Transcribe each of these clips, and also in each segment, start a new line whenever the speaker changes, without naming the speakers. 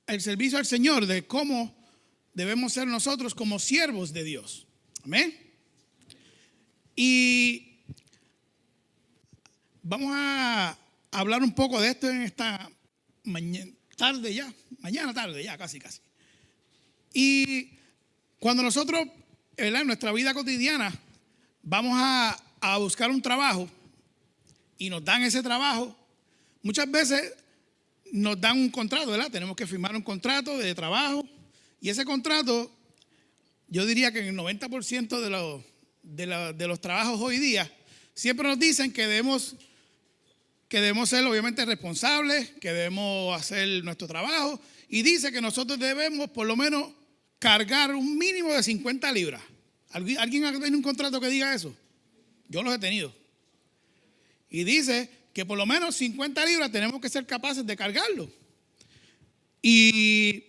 el servicio al Señor, de cómo debemos ser nosotros como siervos de Dios. Amén. Y vamos a hablar un poco de esto en esta mañana tarde ya, casi. Y cuando nosotros, en nuestra vida cotidiana, vamos a buscar un trabajo y nos dan ese trabajo, muchas veces nos dan un contrato, ¿verdad? Tenemos que firmar un contrato de trabajo y ese contrato, yo diría que en el 90% de los trabajos hoy día, siempre nos dicen que debemos ser obviamente responsables, que debemos hacer nuestro trabajo y dice que nosotros debemos por lo menos cargar un mínimo de 50 libras. ¿Alguien ha tenido un contrato que diga eso? Yo los he tenido. Y dice que por lo menos 50 libras tenemos que ser capaces de cargarlo. Y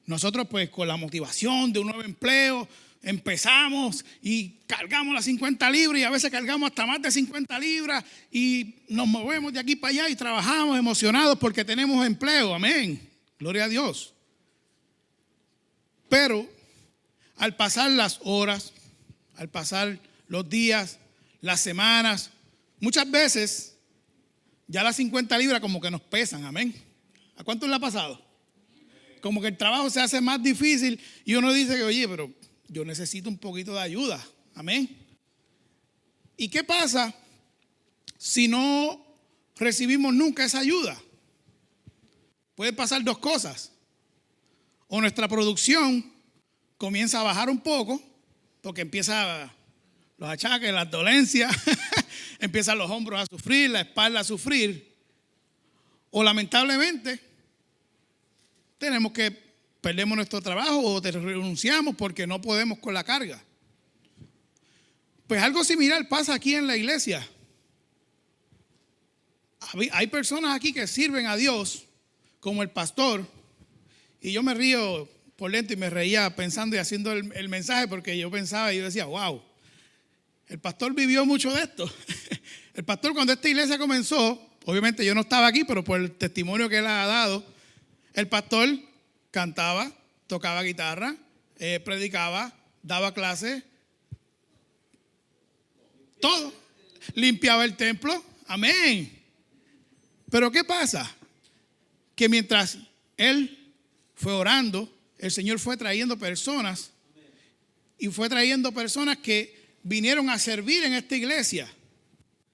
nosotros pues con la motivación de un nuevo empleo empezamos y cargamos las 50 libras y a veces cargamos hasta más de 50 libras y nos movemos de aquí para allá y trabajamos emocionados porque tenemos empleo. Amén. Gloria a Dios. Pero al pasar las horas, al pasar los días, las semanas, muchas veces ya las 50 libras como que nos pesan. Amén. ¿A cuánto le ha pasado? Como que el trabajo se hace más difícil y uno dice que, oye, pero yo necesito un poquito de ayuda. Amén. ¿Y qué pasa si no recibimos nunca esa ayuda? Puede pasar dos cosas. O nuestra producción comienza a bajar un poco, porque empiezan los achaques, las dolencias, empiezan los hombros a sufrir, la espalda a sufrir. O lamentablemente perdemos nuestro trabajo o renunciamos porque no podemos con la carga. Pues algo similar pasa aquí en la iglesia. Hay personas aquí que sirven a Dios, como el pastor, y yo me río por dentro y me reía pensando y haciendo el mensaje porque yo pensaba y yo decía, wow, el pastor vivió mucho de esto. El pastor cuando esta iglesia comenzó, obviamente yo no estaba aquí, pero por el testimonio que él ha dado, el pastor cantaba, tocaba guitarra, predicaba, daba clases, todo, limpiaba el templo, amén. Pero ¿qué pasa? Que mientras él fue orando, el Señor fue trayendo personas y fue trayendo personas que vinieron a servir en esta iglesia.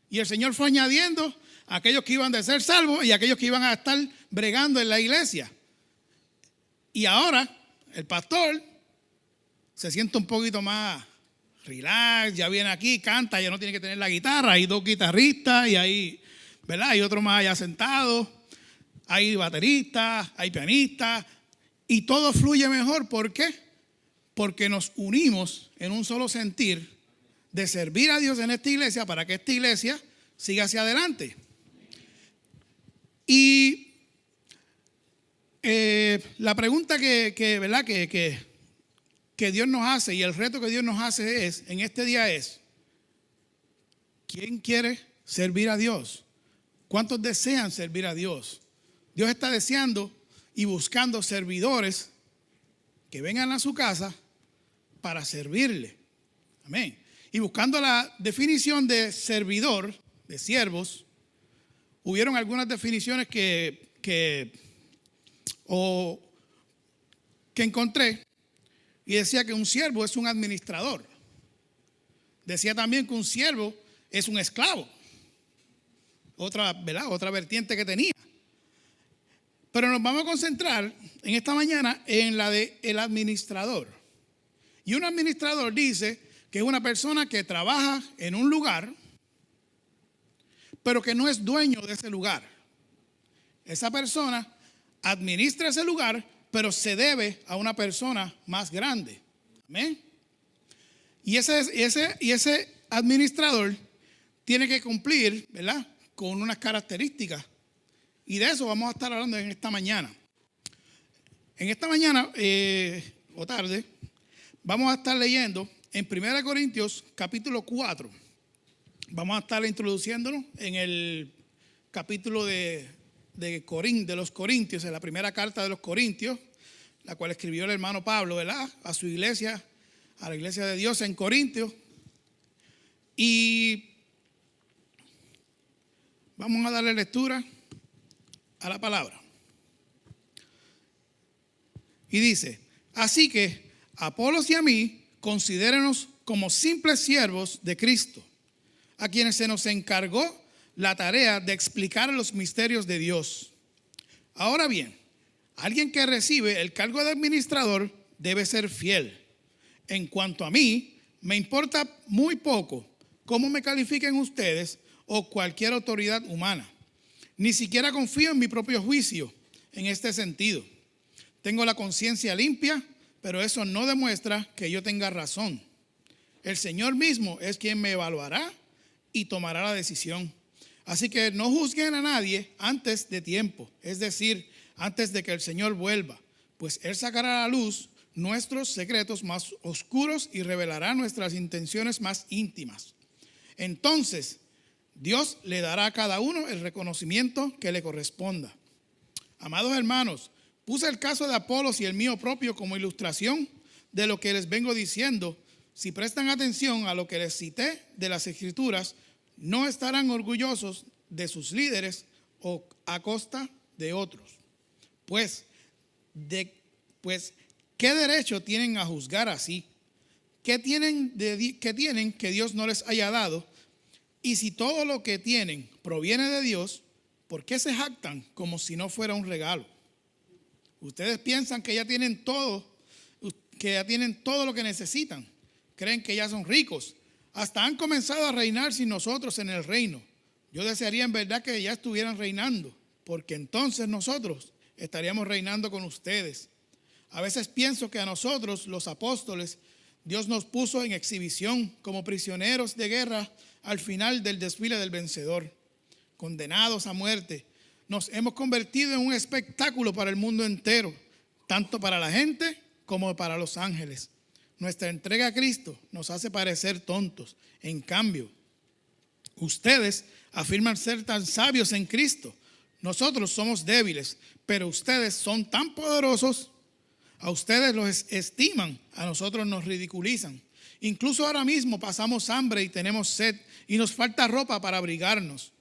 Y el Señor fue añadiendo a aquellos que iban a ser salvos y a aquellos que iban a estar bregando en la iglesia. Y ahora el pastor se siente un poquito más relax, ya viene aquí, canta, ya no tiene que tener la guitarra, hay dos guitarristas y hay, ¿verdad? Hay otro más allá sentado, hay bateristas, hay pianistas y todo fluye mejor. ¿Por qué? Porque nos unimos en un solo sentir de servir a Dios en esta iglesia para que esta iglesia siga hacia adelante. Y la pregunta ¿verdad? Que Dios nos hace y el reto que Dios nos hace en este día es: ¿quién quiere servir a Dios? ¿Cuántos desean servir a Dios? Dios está deseando y buscando servidores que vengan a su casa para servirle. Amén. Y buscando la definición de servidor, de siervos, hubieron algunas definiciones que encontré y decía que un siervo es un administrador. Decía también que un siervo es un esclavo. ¿Verdad? Otra vertiente que tenía. Pero nos vamos a concentrar en esta mañana en la de el administrador. Y un administrador dice que es una persona que trabaja en un lugar, pero que no es dueño de ese lugar. Esa persona administra ese lugar, pero se debe a una persona más grande. Amén. Y ese administrador tiene que cumplir, ¿verdad?, con unas características. Y de eso vamos a estar hablando en esta mañana. En esta mañana o tarde vamos a estar leyendo en 1 Corintios capítulo 4. Vamos a estar introduciéndonos en el capítulo de de los Corintios, en la primera carta de los Corintios, la cual escribió el hermano Pablo, ¿verdad? A su iglesia, a la iglesia de Dios en Corintios. Y vamos a darle lectura a la palabra. Y dice: así que Apolos y a mí, considérenos como simples siervos de Cristo, a quienes se nos encargó la tarea de explicar los misterios de Dios. Ahora bien, alguien que recibe el cargo de administrador debe ser fiel. En cuanto a mí, me importa muy poco cómo me califiquen ustedes o cualquier autoridad humana. Ni siquiera confío en mi propio juicio en este sentido. Tengo la conciencia limpia, pero eso no demuestra que yo tenga razón. El Señor mismo es quien me evaluará y tomará la decisión. Así que no juzguen a nadie antes de tiempo, es decir, antes de que el Señor vuelva, pues Él sacará a la luz nuestros secretos más oscuros y revelará nuestras intenciones más íntimas. Entonces, Dios le dará a cada uno el reconocimiento que le corresponda. Amados hermanos, puse el caso de Apolos y el mío propio como ilustración de lo que les vengo diciendo. Si prestan atención a lo que les cité de las Escrituras, no estarán orgullosos de sus líderes o a costa de otros. Pues, ¿qué derecho tienen a juzgar así? ¿Qué tienen que Dios no les haya dado? Y si todo lo que tienen proviene de Dios, ¿por qué se jactan como si no fuera un regalo? Ustedes piensan que ya tienen todo lo que necesitan. Creen que ya son ricos. Hasta han comenzado a reinar sin nosotros en el reino. Yo desearía en verdad que ya estuvieran reinando, porque entonces nosotros estaríamos reinando con ustedes. A veces pienso que a nosotros, los apóstoles, Dios nos puso en exhibición como prisioneros de guerra al final del desfile del vencedor, condenados a muerte. Nos hemos convertido en un espectáculo para el mundo entero, tanto para la gente como para los ángeles. Nuestra entrega a Cristo nos hace parecer tontos. En cambio, ustedes afirman ser tan sabios en Cristo. Nosotros somos débiles, pero ustedes son tan poderosos. A ustedes los estiman, a nosotros nos ridiculizan. Incluso ahora mismo pasamos hambre y tenemos sed y nos falta ropa para abrigarnos.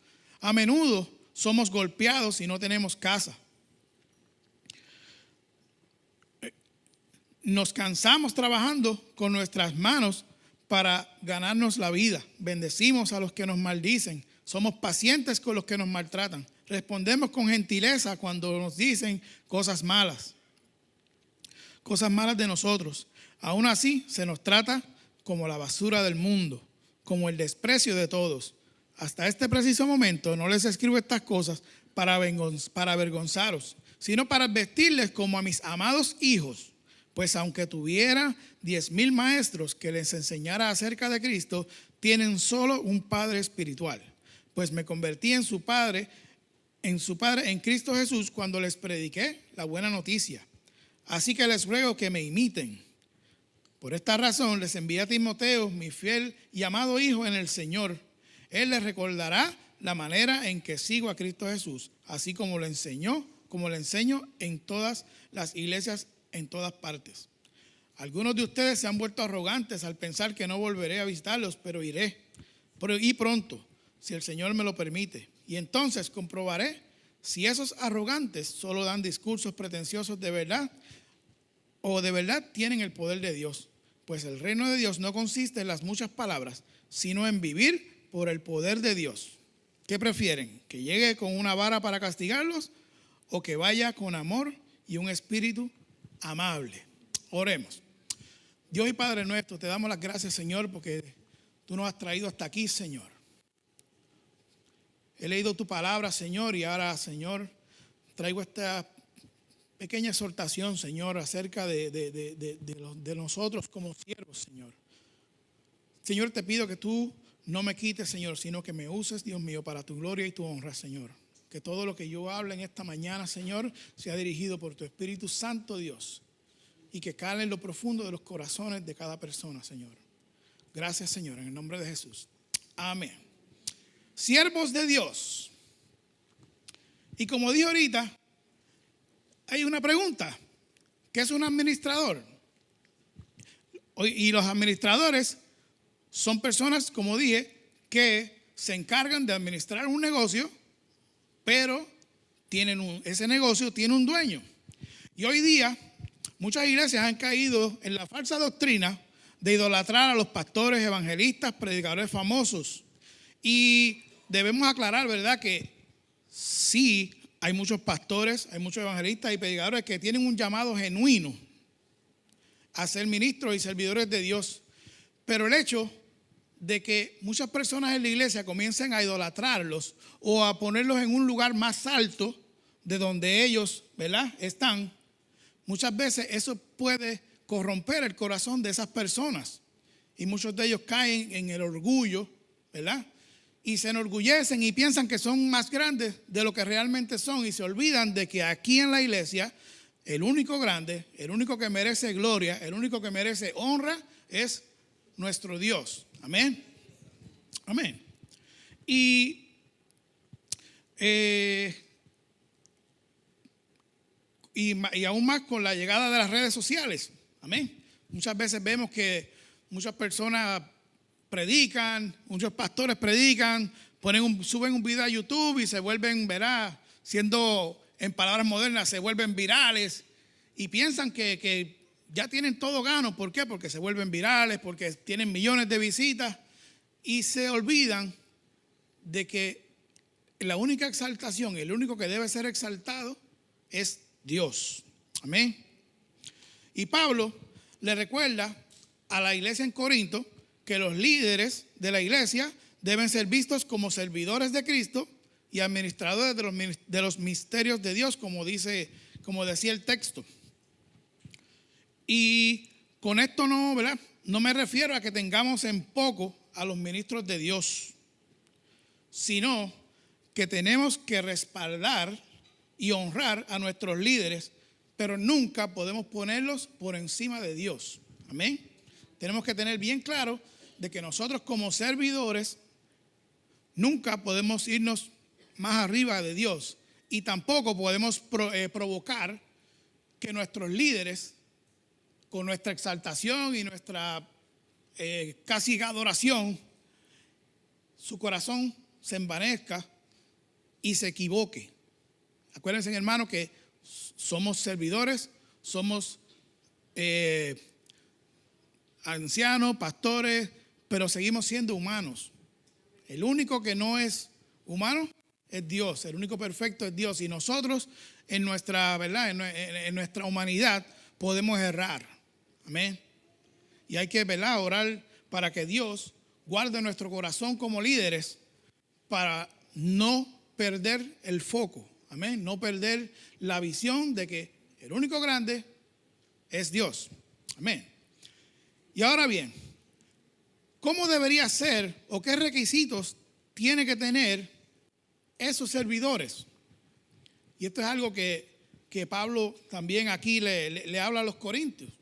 A menudo somos golpeados y no tenemos casa. Nos cansamos trabajando con nuestras manos para ganarnos la vida. Bendecimos a los que nos maldicen. Somos pacientes con los que nos maltratan. Respondemos con gentileza cuando nos dicen cosas malas de nosotros. Aún así, se nos trata como la basura del mundo, como el desprecio de todos. Hasta este preciso momento no les escribo estas cosas para avergonzaros, sino para advertirles como a mis amados hijos. Pues aunque tuviera 10,000 maestros que les enseñara acerca de Cristo, tienen solo un Padre espiritual. Pues me convertí en su Padre en Cristo Jesús cuando les prediqué la buena noticia. Así que les ruego que me imiten. Por esta razón les envié a Timoteo, mi fiel y amado hijo en el Señor. Él les recordará la manera en que sigo a Cristo Jesús, así como le enseño en todas las iglesias en todas partes. Algunos de ustedes se han vuelto arrogantes al pensar que no volveré a visitarlos, pero iré. Y pronto, si el Señor me lo permite. Y entonces comprobaré si esos arrogantes solo dan discursos pretenciosos de verdad o de verdad tienen el poder de Dios. Pues el reino de Dios no consiste en las muchas palabras, sino en vivir por el poder de Dios. ¿Qué prefieren? ¿Que llegue con una vara para castigarlos o que vaya con amor y un espíritu amable? Oremos. Dios y Padre nuestro, te damos las gracias, Señor, porque tú nos has traído hasta aquí, Señor. He leído tu palabra, Señor, y ahora, Señor, traigo esta pequeña exhortación, Señor, acerca de nosotros como siervos, Señor. Señor, te pido que tú no me quites, Señor, sino que me uses, Dios mío, para tu gloria y tu honra, Señor. Que todo lo que yo hable en esta mañana, Señor, sea dirigido por tu Espíritu Santo, Dios, y que cale en lo profundo de los corazones de cada persona, Señor. Gracias, Señor, en el nombre de Jesús. Amén. Siervos de Dios. Y como dije ahorita, hay una pregunta. ¿Qué es un administrador? Y los administradores son personas, como dije, que se encargan de administrar un negocio, pero ese negocio tiene un dueño. Y hoy día muchas iglesias han caído en la falsa doctrina de idolatrar a los pastores, evangelistas, predicadores famosos. Y debemos aclarar, ¿verdad?, que sí hay muchos pastores, hay muchos evangelistas y predicadores que tienen un llamado genuino a ser ministros y servidores de Dios. Pero el hecho de que muchas personas en la iglesia comiencen a idolatrarlos o a ponerlos en un lugar más alto de donde ellos, ¿verdad?, están, muchas veces eso puede corromper el corazón de esas personas. Y muchos de ellos caen en el orgullo, ¿verdad?, y se enorgullecen y piensan que son más grandes de lo que realmente son, y se olvidan de que aquí en la iglesia el único grande, el único que merece gloria, el único que merece honra es nuestro Dios. Amén. Amén. Y aún más con la llegada de las redes sociales. Amén. Muchas veces vemos que muchas personas predican, muchos pastores predican, suben un video a YouTube y se vuelven, verá, siendo en palabras modernas, se vuelven virales y piensan que ya tienen todo gano. ¿Por qué? Porque se vuelven virales, porque tienen millones de visitas y se olvidan de que la única exaltación, el único que debe ser exaltado es Dios. Amén. Y Pablo le recuerda a la iglesia en Corinto que los líderes de la iglesia deben ser vistos como servidores de Cristo y administradores de los misterios de Dios, como decía el texto. Y con esto ¿verdad?, no me refiero a que tengamos en poco a los ministros de Dios, sino que tenemos que respaldar y honrar a nuestros líderes, pero nunca podemos ponerlos por encima de Dios. Amén. Tenemos que tener bien claro de que nosotros como servidores nunca podemos irnos más arriba de Dios, y tampoco podemos provocar que nuestros líderes, con nuestra exaltación y nuestra casi adoración, su corazón se envanezca y se equivoque. Acuérdense, hermano, que somos servidores, somos ancianos, pastores, pero seguimos siendo humanos. El único que no es humano es Dios, el único perfecto es Dios, y nosotros en nuestra, ¿verdad?, en nuestra humanidad podemos errar. Amén. Y hay que, ¿verdad?, orar para que Dios guarde nuestro corazón como líderes para no perder el foco. Amén. No perder la visión de que el único grande es Dios. Amén. Y ahora bien, ¿cómo debería ser o qué requisitos tiene que tener esos servidores? Y esto es algo que Pablo también aquí le habla a los corintios.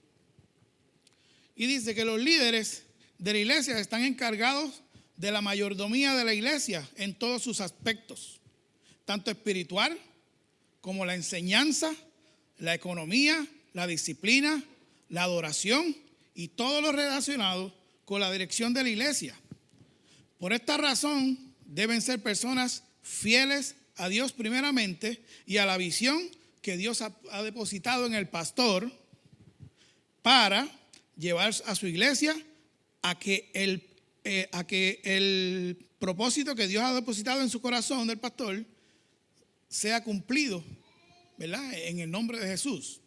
Y dice que los líderes de la iglesia están encargados de la mayordomía de la iglesia en todos sus aspectos, tanto espiritual como la enseñanza, la economía, la disciplina, la adoración y todo lo relacionado con la dirección de la iglesia. Por esta razón deben ser personas fieles a Dios primeramente y a la visión que Dios ha depositado en el pastor para llevar a su iglesia a que el propósito que Dios ha depositado en su corazón del pastor sea cumplido, ¿verdad?, en el nombre de Jesús.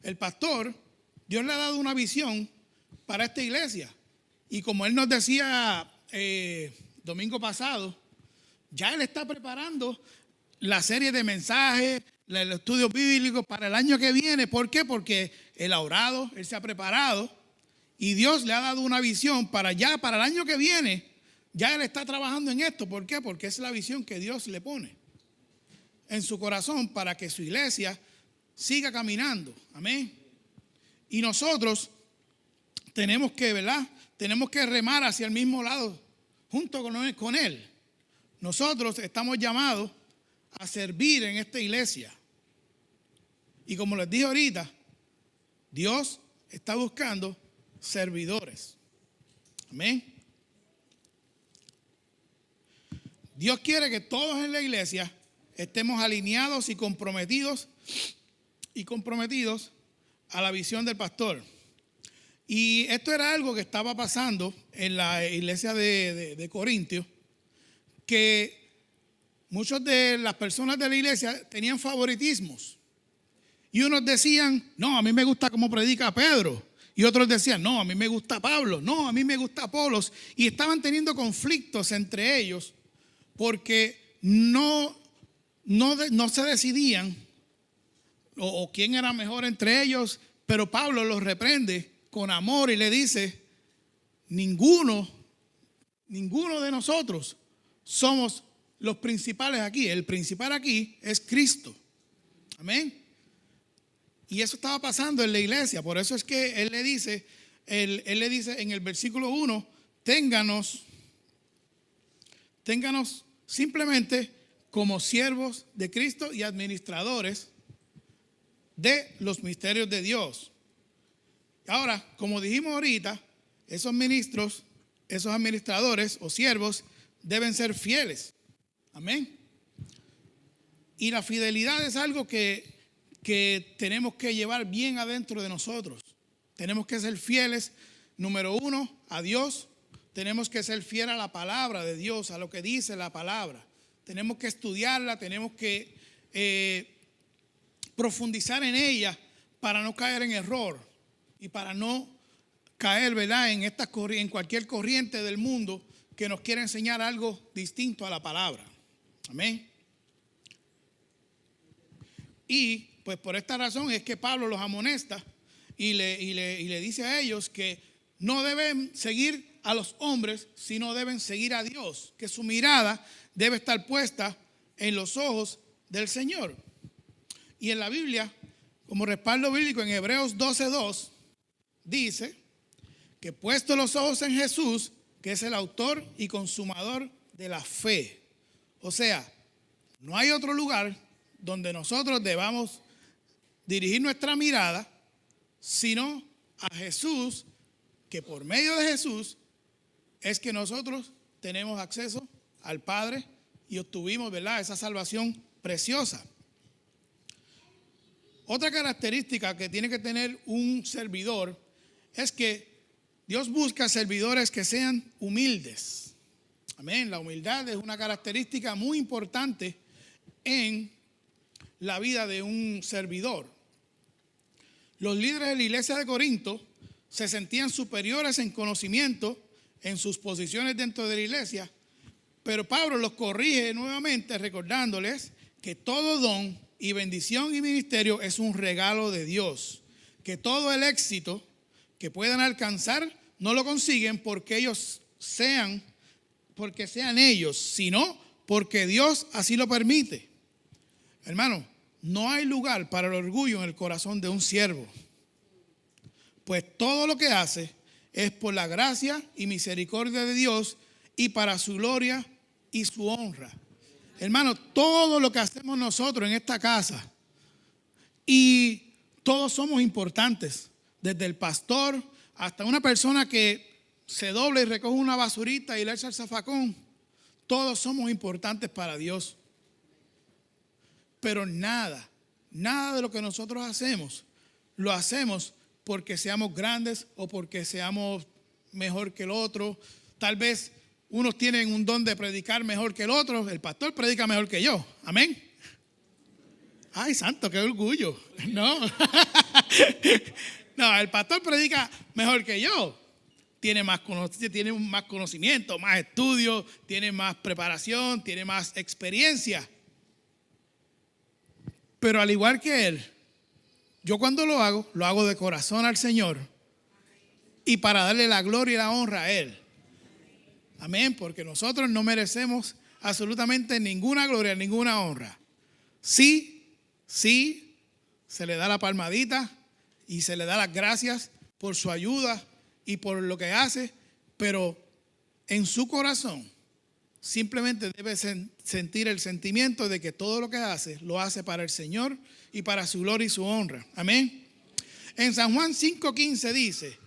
El pastor, Dios le ha dado una visión para esta iglesia, y como él nos decía domingo pasado, ya él está preparando la serie de mensajes, el estudio bíblico para el año que viene. ¿Por qué? Porque él ha orado, él se ha preparado y Dios le ha dado una visión para el año que viene. Ya él está trabajando en esto. ¿Por qué? Porque es la visión que Dios le pone en su corazón para que su iglesia siga caminando. Amén. Y nosotros tenemos que, ¿verdad?, tenemos que remar hacia el mismo lado junto con él. Nosotros estamos llamados a servir en esta iglesia. Y como les dije ahorita, Dios está buscando servidores. Amén. Dios quiere que todos en la iglesia estemos alineados y comprometidos a la visión del pastor. Y esto era algo que estaba pasando en la iglesia de Corintios, que muchas de las personas de la iglesia tenían favoritismos. Y unos decían, no, a mí me gusta cómo predica Pedro. Y otros decían, no, a mí me gusta Pablo. No, a mí me gusta Apolos. Y estaban teniendo conflictos entre ellos porque no se decidían o quién era mejor entre ellos. Pero Pablo los reprende con amor y le dice, ninguno de nosotros somos los principales aquí. El principal aquí es Cristo. Amén. Y eso estaba pasando en la iglesia. Por eso es que él le dice en el versículo 1, ténganos simplemente como siervos de Cristo y administradores de los misterios de Dios. Ahora, como dijimos ahorita, esos ministros, esos administradores o siervos deben ser fieles. Amén. Y la fidelidad es algo que tenemos que llevar bien adentro de nosotros. Tenemos que ser fieles, número uno, a Dios. Tenemos que ser fieles a la palabra de Dios, a lo que dice la palabra. Tenemos que estudiarla, tenemos que profundizar en ella para no caer en error y para no caer, ¿verdad?, en cualquier corriente del mundo que nos quiera enseñar algo distinto a la palabra. Amén. Y pues por esta razón es que Pablo los amonesta y le dice a ellos que no deben seguir a los hombres, sino deben seguir a Dios, que su mirada debe estar puesta en los ojos del Señor. Y en la Biblia, como respaldo bíblico, en Hebreos 12:2, dice que puesto los ojos en Jesús, que es el autor y consumador de la fe. O sea, no hay otro lugar donde nosotros debamos dirigir nuestra mirada, sino a Jesús, que por medio de Jesús es que nosotros tenemos acceso al Padre y obtuvimos, ¿verdad?, esa salvación preciosa. Otra característica que tiene que tener un servidor es que Dios busca servidores que sean humildes. Amén. La humildad es una característica muy importante en la vida de un servidor. Los líderes de la iglesia de Corinto se sentían superiores en conocimiento en sus posiciones dentro de la iglesia, pero Pablo los corrige nuevamente recordándoles que todo don y bendición y ministerio es un regalo de Dios, que todo el éxito que puedan alcanzar no lo consiguen porque sean ellos, sino porque Dios así lo permite. Hermano, no hay lugar para el orgullo en el corazón de un siervo, pues todo lo que hace es por la gracia y misericordia de Dios y para su gloria y su honra. Hermano, todo lo que hacemos nosotros en esta casa, y todos somos importantes, desde el pastor hasta una persona que se dobla y recoge una basurita y le echa el zafacón, todos somos importantes para Dios. Pero nada de lo que nosotros hacemos, lo hacemos porque seamos grandes o porque seamos mejor que el otro. Tal vez unos tienen un don de predicar mejor que el otro. El pastor predica mejor que yo. Amén. Ay, santo, qué orgullo. No. No, el pastor predica mejor que yo. Tiene más conocimiento, más estudio, tiene más preparación, tiene más experiencia. Pero al igual que él, yo cuando lo hago de corazón al Señor y para darle la gloria y la honra a Él. Amén, porque nosotros no merecemos absolutamente ninguna gloria, ninguna honra. Sí, se le da la palmadita y se le da las gracias por su ayuda y por lo que hace, pero en su corazón simplemente debe sentir el sentimiento de que todo lo que hace, lo hace para el Señor y para su gloria y su honra. Amén. En San Juan 5:15 dice,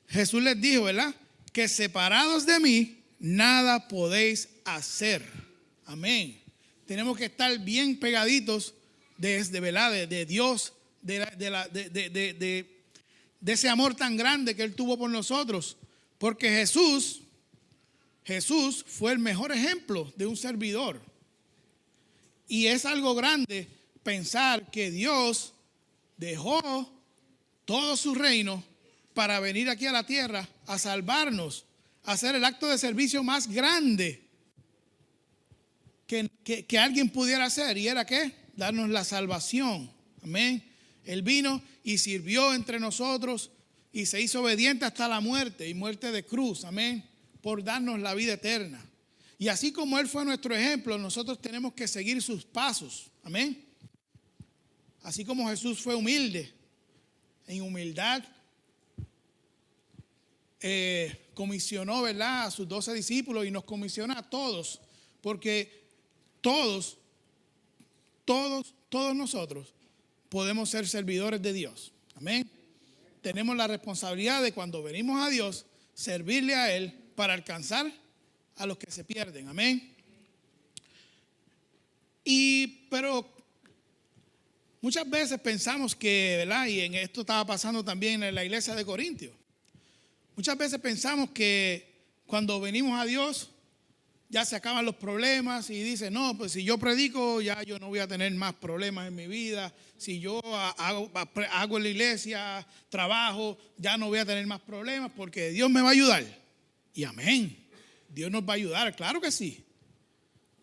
Jesús les dijo, ¿verdad?, que separados de mí, nada podéis hacer. Amén. Tenemos que estar bien pegaditos de Dios, de ese amor tan grande que Él tuvo por nosotros. Porque Jesús fue el mejor ejemplo de un servidor. Y es algo grande pensar que Dios dejó todo su reino para venir aquí a la tierra a salvarnos, a hacer el acto de servicio más grande que alguien pudiera hacer. ¿Y era qué? Darnos la salvación. Amén. Él vino y sirvió entre nosotros y se hizo obediente hasta la muerte y muerte de cruz. Amén. Por darnos la vida eterna. Y así como Él fue nuestro ejemplo, nosotros tenemos que seguir sus pasos. Amén. Así como Jesús fue humilde, en humildad, comisionó, ¿verdad?, a sus 12 discípulos y nos comisiona a todos, porque todos nosotros podemos ser servidores de Dios. Amén. Tenemos la responsabilidad de, cuando venimos a Dios, servirle a Él para alcanzar a los que se pierden. Amén. Pero muchas veces pensamos que, ¿verdad?, y en esto estaba pasando también en la iglesia de Corintios. Muchas veces pensamos que cuando venimos a Dios ya se acaban los problemas y dicen, no, pues si yo predico ya yo no voy a tener más problemas en mi vida. Si yo hago en la iglesia, trabajo, ya no voy a tener más problemas porque Dios me va a ayudar. Y amén, Dios nos va a ayudar, claro que sí.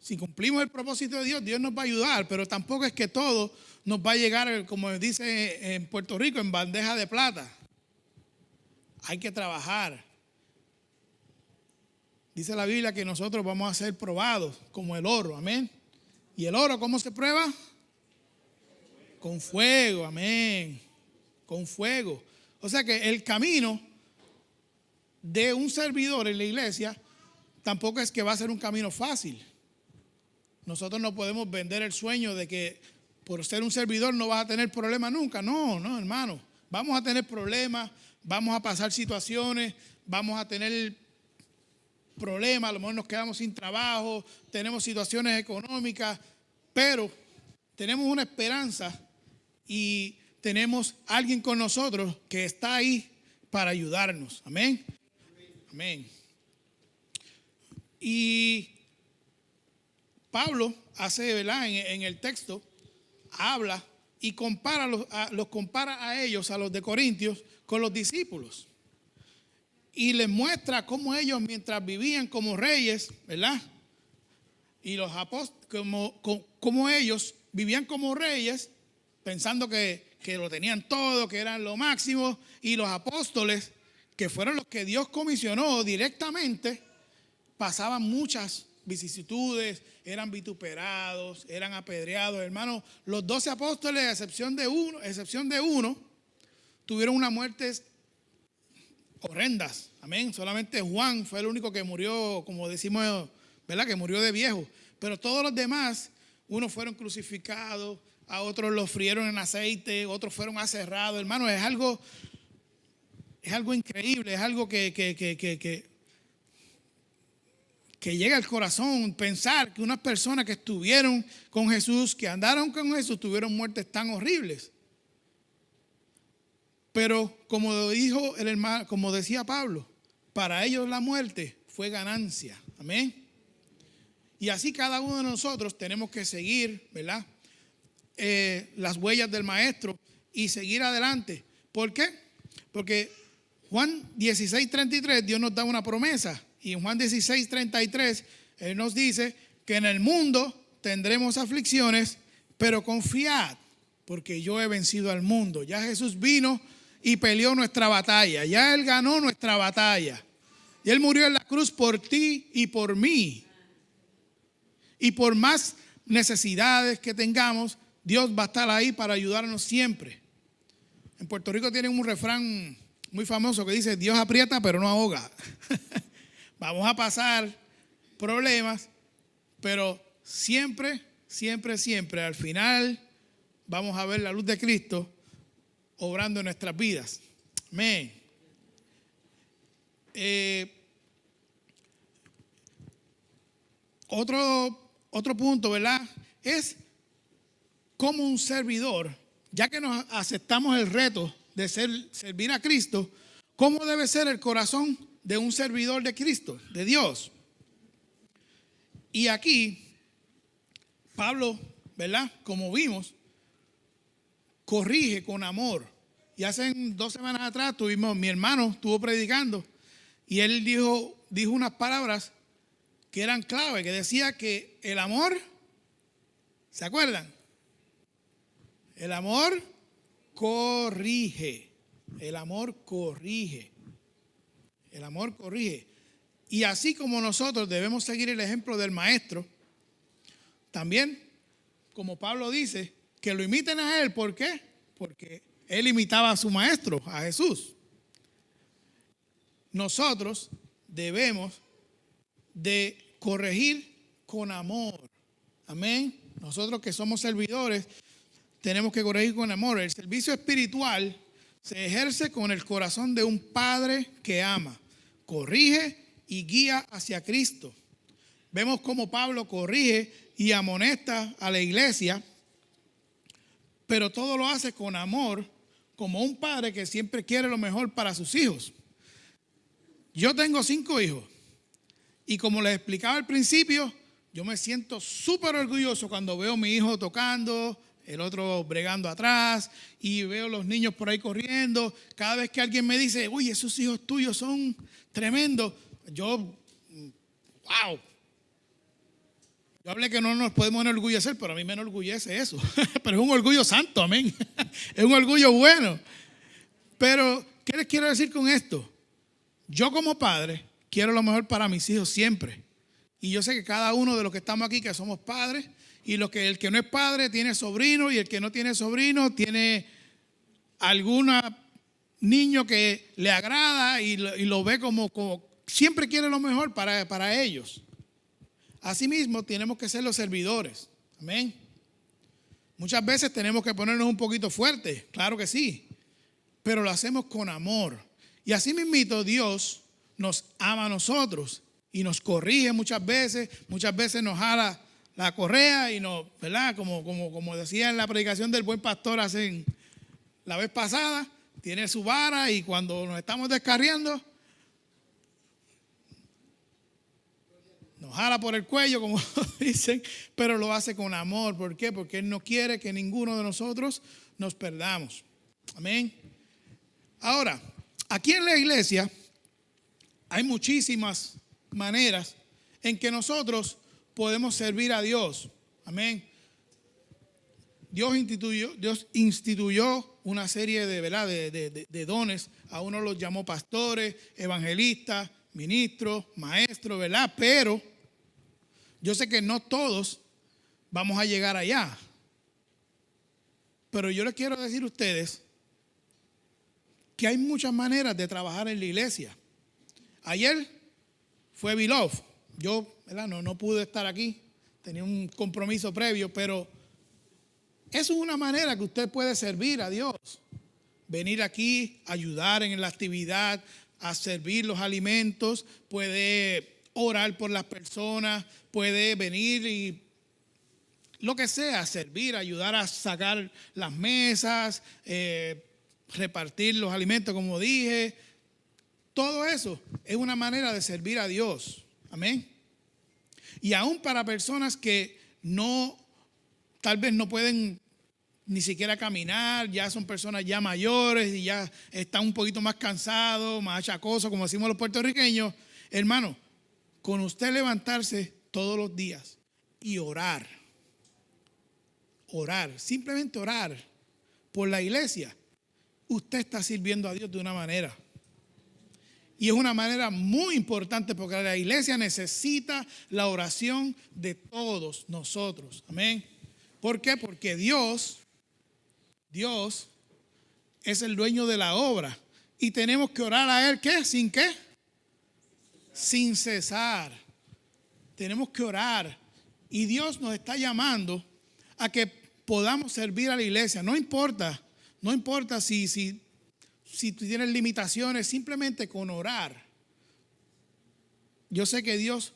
Si cumplimos el propósito de Dios, Dios nos va a ayudar, pero tampoco es que todo nos va a llegar, como dice en Puerto Rico, en bandeja de plata. Hay que trabajar. Dice la Biblia que nosotros vamos a ser probados como el oro, amén. ¿Y el oro cómo se prueba? Con fuego, amén. Con fuego. O sea que el camino de un servidor en la iglesia tampoco es que va a ser un camino fácil. Nosotros no podemos vender el sueño de que por ser un servidor no vas a tener problemas nunca. No, hermano. Vamos a tener problemas, vamos a pasar situaciones, vamos a tener problemas, a lo mejor nos quedamos sin trabajo, tenemos situaciones económicas, pero tenemos una esperanza y tenemos alguien con nosotros que está ahí para ayudarnos. Amén. Amén. Y Pablo hace, ¿verdad?, en el texto, habla y los compara a ellos, a los de Corintios, con los discípulos. Y les muestra cómo ellos, mientras vivían como reyes, ¿verdad?, y los apóstoles, como ellos vivían como reyes, pensando que lo tenían todo, que eran lo máximo, y los apóstoles, que fueron los que Dios comisionó directamente, pasaban muchas vicisitudes, eran vituperados, eran apedreados. Hermanos, los 12 apóstoles, a excepción de uno, tuvieron una muerte horrendas. Amén. Solamente Juan fue el único que murió, como decimos, ¿verdad?, que murió de viejo. Pero todos los demás, unos fueron crucificados, a otros los frieron en aceite, otros fueron aserrados. Hermano, es algo increíble, es algo que llega al corazón pensar que unas personas que estuvieron con Jesús, que andaron con Jesús, tuvieron muertes tan horribles. Pero como dijo el hermano, como decía Pablo, para ellos la muerte fue ganancia. Amén. Y así cada uno de nosotros tenemos que seguir, ¿verdad?, las huellas del Maestro y seguir adelante. ¿Por qué? Porque Juan 16:33, Dios nos da una promesa. Y en Juan 16:33, Él nos dice que en el mundo tendremos aflicciones, pero confiad, porque yo he vencido al mundo. Ya Jesús vino y peleó nuestra batalla. Ya Él ganó nuestra batalla. Y Él murió en la cruz por ti y por mí. Y por más necesidades que tengamos, Dios va a estar ahí para ayudarnos siempre. En Puerto Rico tienen un refrán muy famoso que dice: Dios aprieta pero no ahoga. Vamos a pasar problemas, Pero siempre, siempre, siempre, al final vamos a ver la luz de Cristo obrando en nuestras vidas. Amén. Otro punto, ¿verdad? Es como un servidor, ya que nos aceptamos el reto de servir a Cristo, ¿cómo debe ser el corazón de un servidor de Cristo, de Dios? Y aquí, Pablo, ¿verdad? Como vimos, corrige con amor. Y hace 2 semanas atrás mi hermano estuvo predicando y él dijo unas palabras que eran clave, que decía que el amor, ¿se acuerdan? El amor corrige. El amor corrige. El amor corrige. Y así como nosotros debemos seguir el ejemplo del maestro, también, como Pablo dice, que lo imiten a él. ¿Por qué? Porque él imitaba a su maestro, a Jesús. Nosotros debemos de corregir con amor. Amén. Nosotros que somos servidores tenemos que corregir con amor. El servicio espiritual se ejerce con el corazón de un padre que ama, corrige y guía hacia Cristo. Vemos cómo Pablo corrige y amonesta a la iglesia, pero todo lo hace con amor, como un padre que siempre quiere lo mejor para sus hijos. Yo tengo 5 hijos y como les explicaba al principio, yo me siento súper orgulloso cuando veo a mi hijo tocando, el otro bregando atrás y veo los niños por ahí corriendo. Cada vez que alguien me dice, uy, esos hijos tuyos son tremendos, yo, wow. Yo hablé que no nos podemos enorgullecer, pero a mí me enorgullece eso. Pero es un orgullo santo, amén. Es un orgullo bueno. Pero, ¿qué les quiero decir con esto? Yo como padre quiero lo mejor para mis hijos siempre. Y yo sé que cada uno de los que estamos aquí, que somos padres, y el que no es padre tiene sobrino, y el que no tiene sobrino tiene algún niño que le agrada y lo ve como siempre quiere lo mejor para ellos. Asimismo, tenemos que ser los servidores. Amén. Muchas veces tenemos que ponernos un poquito fuertes, claro que sí, pero lo hacemos con amor. Y así mismito Dios nos ama a nosotros y nos corrige muchas veces nos jala la correa y nos, ¿verdad? Como decía en la predicación del buen pastor la vez pasada, tiene su vara y cuando nos estamos descarriando, nos jala por el cuello, como dicen, pero lo hace con amor. ¿Por qué? Porque Él no quiere que ninguno de nosotros nos perdamos. Amén. Ahora, aquí en la iglesia hay muchísimas maneras en que nosotros podemos servir a Dios. Amén. Dios instituyó una serie de dones. A uno los llamó pastores, evangelistas, ministros, maestros, ¿verdad? Pero yo sé que no todos vamos a llegar allá. Pero yo les quiero decir a ustedes que hay muchas maneras de trabajar en la iglesia. Ayer fue Beloved. Yo, ¿verdad? No pude estar aquí. Tenía un compromiso previo, pero eso es una manera que usted puede servir a Dios. Venir aquí, ayudar en la actividad, a servir los alimentos, puede orar por las personas, puede venir y lo que sea, servir, ayudar a sacar las mesas, repartir los alimentos, como dije. Todo eso es una manera de servir a Dios. Amén. Y aún para personas que tal vez no pueden ni siquiera caminar, ya son personas ya mayores y ya están un poquito más cansados, más achacosos, como decimos los puertorriqueños. Hermano, con usted levantarse todos los días y orar, simplemente orar por la iglesia, usted está sirviendo a Dios de una manera. Y es una manera muy importante porque la iglesia necesita la oración de todos nosotros. Amén. ¿Por qué? Porque Dios es el dueño de la obra. Y tenemos que orar a Él, ¿qué? ¿Sin qué? Sin cesar. Tenemos que orar. Y Dios nos está llamando a que podamos servir a la iglesia. No importa si tú tienes limitaciones, simplemente con orar. Yo sé que Dios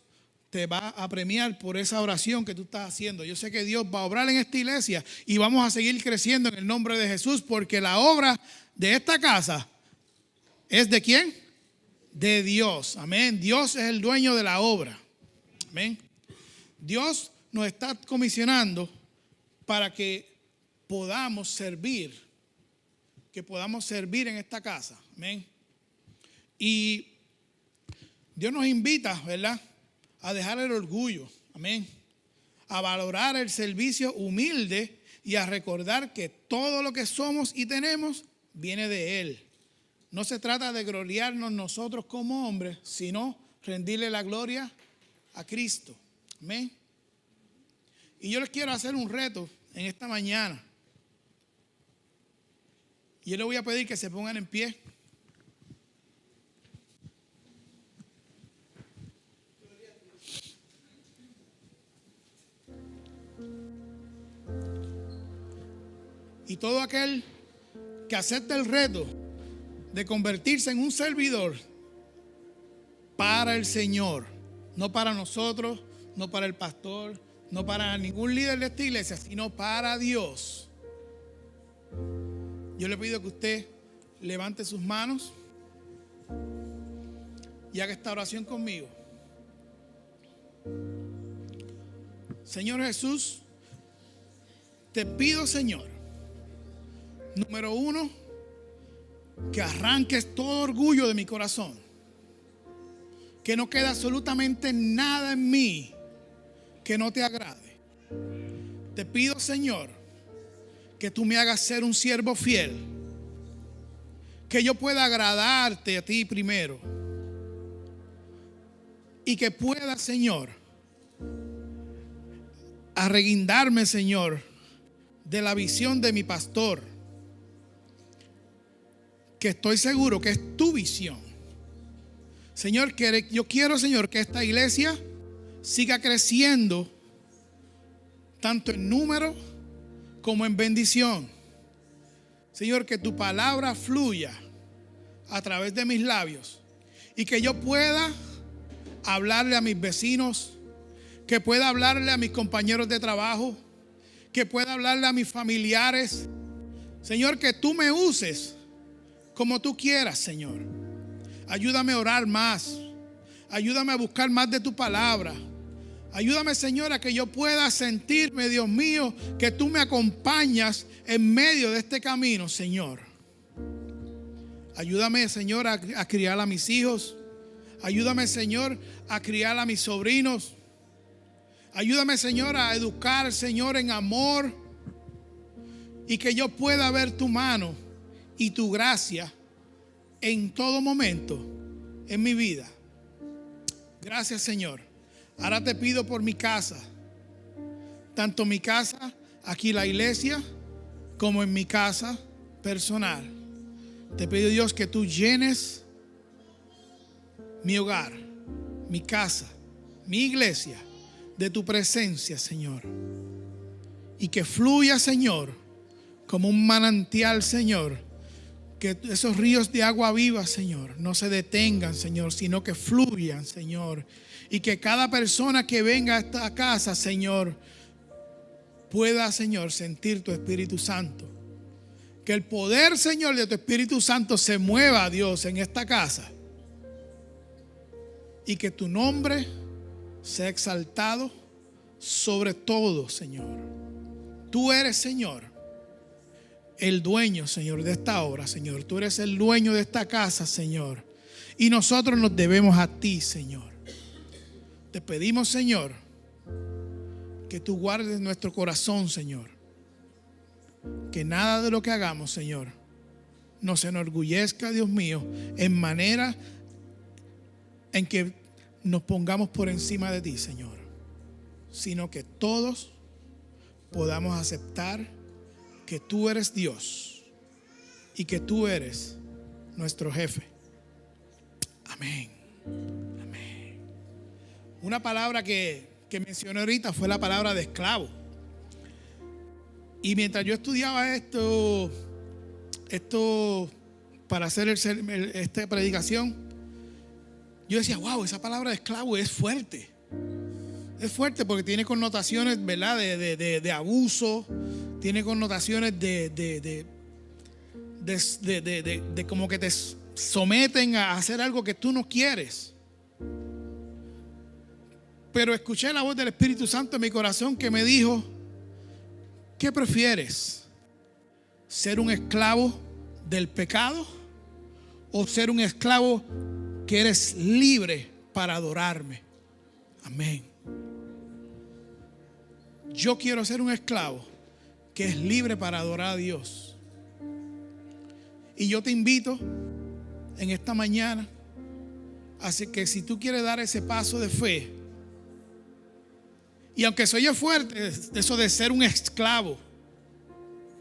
te va a premiar por esa oración que tú estás haciendo. Yo sé que Dios va a obrar en esta iglesia y vamos a seguir creciendo en el nombre de Jesús, porque la obra de esta casa es ¿de quién? De Dios. Amén. Dios es el dueño de la obra. Amén. Dios nos está comisionando para que podamos servir, en esta casa. Amén. Y Dios nos invita, ¿verdad?, a dejar el orgullo. Amén. A valorar el servicio humilde y a recordar que todo lo que somos y tenemos viene de Él. No se trata de gloriarnos nosotros como hombres, sino rendirle la gloria a Cristo. Amén. Y yo les quiero hacer un reto en esta mañana. Y yo les voy a pedir que se pongan en pie. Y todo aquel que acepte el reto de convertirse en un servidor para el Señor, no para nosotros, no para el pastor, no para ningún líder de esta iglesia, sino para Dios. Yo le pido que usted levante sus manos y haga esta oración conmigo. Señor Jesús, te pido, Señor, número uno, que arranques todo orgullo de mi corazón. Que no quede absolutamente nada en mí que no te agrade. Te pido, Señor, que tú me hagas ser un siervo fiel. Que yo pueda agradarte a ti primero. Y que pueda, Señor, arreguindarme, Señor, de la visión de mi pastor, que estoy seguro que es tu visión. Señor, que yo quiero, Señor, que esta iglesia siga creciendo tanto en número como en bendición. Señor, que tu palabra fluya a través de mis labios y que yo pueda hablarle a mis vecinos, que pueda hablarle a mis compañeros de trabajo, que pueda hablarle a mis familiares. Señor, que tú me uses como tú quieras, Señor. Ayúdame a orar más. Ayúdame a buscar más de tu palabra. Ayúdame, Señor, a que yo pueda sentirme, Dios mío, que tú me acompañas en medio de este camino, Señor. Ayúdame, Señor, a criar a mis hijos. Ayúdame, Señor, a criar a mis sobrinos. Ayúdame, Señor, a educar, Señor, en amor. Y que yo pueda ver tu mano y tu gracia en todo momento en mi vida. Gracias, Señor. Ahora te pido por mi casa, tanto mi casa, aquí la iglesia, como en mi casa personal. Te pido, Dios, que tú llenes mi hogar, mi casa, mi iglesia de tu presencia, Señor. Y que fluya, Señor, como un manantial, Señor. Que esos ríos de agua viva, Señor, no se detengan, Señor, sino que fluyan, Señor. Y que cada persona que venga a esta casa, Señor, pueda, Señor, sentir tu Espíritu Santo. Que el poder, Señor, de tu Espíritu Santo se mueva, Dios, en esta casa. Y que tu nombre sea exaltado sobre todo, Señor. Tú eres, Señor, el dueño, Señor, de esta obra, Señor. Tú eres el dueño de esta casa, Señor. Y nosotros nos debemos a ti, Señor. Te pedimos, Señor, que tú guardes nuestro corazón, Señor. Que nada de lo que hagamos, Señor, nos enorgullezca, Dios mío, en manera en que nos pongamos por encima de ti, Señor. Sino que todos podamos aceptar que tú eres Dios y que tú eres nuestro jefe. Amén. Amén. Una palabra que que mencioné ahorita fue la palabra de esclavo. Y mientras yo estudiaba esto para hacer esta predicación, yo decía, wow, esa palabra de esclavo es fuerte. Es fuerte porque tiene connotaciones, ¿verdad? De abuso, tiene connotaciones de como que te someten a hacer algo que tú no quieres. Pero escuché la voz del Espíritu Santo en mi corazón que me dijo, ¿qué prefieres? ¿Ser un esclavo del pecado o ser un esclavo que eres libre para adorarme? Amén. Yo quiero ser un esclavo que es libre para adorar a Dios. Y yo te invito en esta mañana, así que si tú quieres dar ese paso de fe, y aunque se oye fuerte eso de ser un esclavo,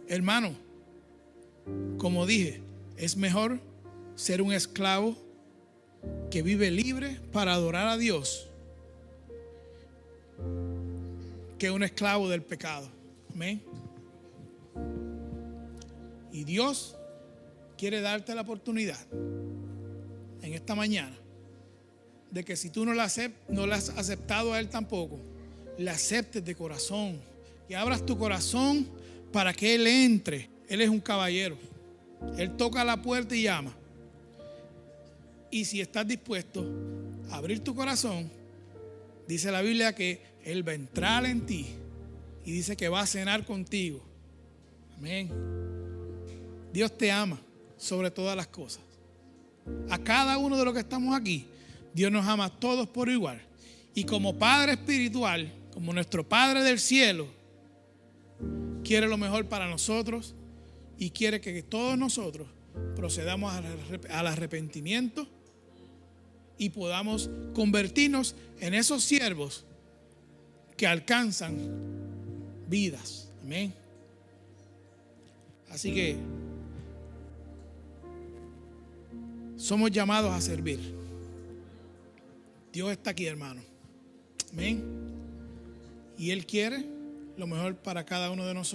hermano, como dije, es mejor ser un esclavo que vive libre para adorar a Dios que un esclavo del pecado. Amén. Y Dios quiere darte la oportunidad en esta mañana de que si tú no le has aceptado a Él tampoco, le aceptes de corazón, que abras tu corazón para que Él entre. Él es un caballero. Él toca la puerta y llama. Y si estás dispuesto a abrir tu corazón, dice la Biblia que Él va a entrar en ti y dice que va a cenar contigo. Amén. Dios te ama sobre todas las cosas. A cada uno de los que estamos aquí, Dios nos ama a todos por igual. Y como Padre espiritual, como nuestro Padre del cielo, quiere lo mejor para nosotros y quiere que todos nosotros procedamos al arrepentimiento y podamos convertirnos en esos siervos que alcanzan vidas. Amén. Así que somos llamados a servir. Dios está aquí, hermano. Amén. Y Él quiere lo mejor para cada uno de nosotros.